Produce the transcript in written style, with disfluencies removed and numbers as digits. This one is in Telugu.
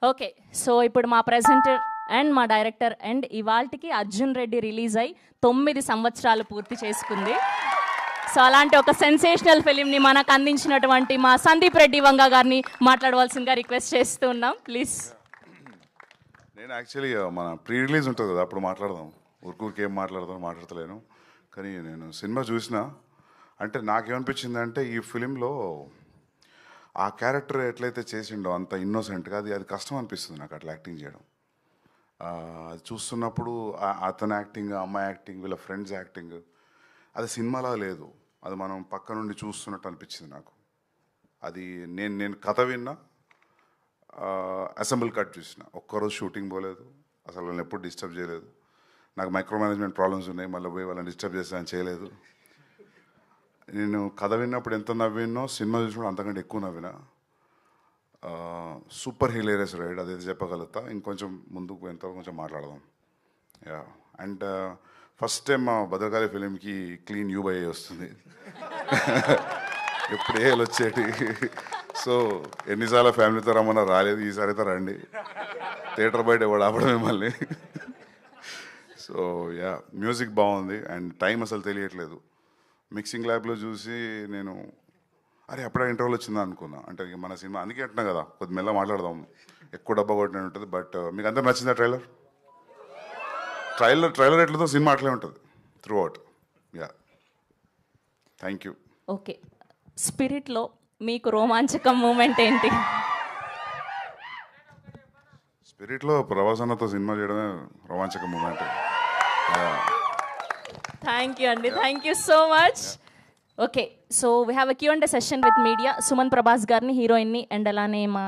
ఓకే, సో ఇప్పుడు మా ప్రెజెంటర్ అండ్ మా డైరెక్టర్ అండ్ ఇవాల్టికి అర్జున్ రెడ్డి రిలీజ్ అయి 9 సంవత్సరాలు పూర్తి చేసుకుంది. సో అలాంటి ఒక సెన్సేషనల్ ఫిలింని మనకు అందించినటువంటి మా సందీప్ రెడ్డి వంగ గారిని మాట్లాడవలసిందిగా రిక్వెస్ట్ చేస్తూ ఉన్నాం, ప్లీజ్. నేను యాక్చువల్లీ మన ప్రీ రిలీజ్ ఉంటుంది కదా, అప్పుడు మాట్లాడదాం. ఊరికి ఏం మాట్లాడతలేను. కానీ నేను సినిమా చూసిన అంటే నాకేమనిపించింది అంటే ఈ ఫిలింలో ఆ క్యారెక్టర్ ఎట్లయితే చేసిండో అంత ఇన్నోసెంట్గా అది కష్టం అనిపిస్తుంది నాకు అట్లా యాక్టింగ్ చేయడం. అది చూస్తున్నప్పుడు అతని యాక్టింగ్, అమ్మాయి యాక్టింగ్, వీళ్ళ ఫ్రెండ్స్ యాక్టింగ్ అది సినిమాలా లేదు. అది మనం పక్క నుండి చూస్తున్నట్టు అనిపించింది నాకు. అది నేను కథ విన్నా, అసెంబుల్ కట్ చూసిన. ఒక్కరోజు షూటింగ్ పోలేదు, అసలు వాళ్ళని ఎప్పుడు డిస్టర్బ్ చేయలేదు. నాకు మైక్రో మేనేజ్మెంట్ ప్రాబ్లమ్స్ ఉన్నాయి, మళ్ళీ పోయి వాళ్ళని డిస్టర్బ్ చేస్తానని చేయలేదు. నేను కథ విన్నప్పుడు ఎంత నవ్వినో సినిమా చూసినప్పుడు అంతకంటే ఎక్కువ నవ్వినా. సూపర్ హిలేరియస్ రైడ్, అదైతే చెప్పగలుగుతా. ఇంకొంచెం ముందుకు ఎంత కొంచెం మాట్లాడదాం. యా, అండ్ ఫస్ట్ టైం మా భద్రకాళి ఫిలింకి క్లీన్ యూబై వస్తుంది. ఎప్పుడు ఏళ్ళు వచ్చేటి. సో ఎన్నిసార్లు ఫ్యామిలీతో రమ్మన్నా రాలేదు, ఈసారి అయితే రండి. థియేటర్ బయట ఎవడు ఆపడం మిమ్మల్ని. సో యా, మ్యూజిక్ బాగుంది అండ్ టైం అసలు తెలియట్లేదు. మిక్సింగ్ ల్యాబ్లో చూసి నేను అరే అప్పుడే ఇంటర్వ్యూలు వచ్చిందా అనుకున్నా. అంటే మన సినిమా అందుకే అంటున్నా కదా, కొద్ది మెల్ల మాట్లాడదాం, ఎక్కువ డబ్బా కొట్టిన ఉంటుంది. బట్ మీకు అందరూ నచ్చిందా ట్రైలర్ ఎట్లతో సినిమా అట్లే ఉంటుంది throughout. Yeah, thank you. Okay, స్పిరిట్లో మీకు రోమాంచకం మూమెంట్ ఏంటి? స్పిరిట్లో ప్రభాసన్నతో సినిమా చేయడమే రోమాంచక మూమెంట్. థ్యాంక్ యూ అండి, thank you so much. Okay, so we have a Q&A session with media. Suman Prabhas గారిని, హీరోయిన్ని, అండ్ అలానే మా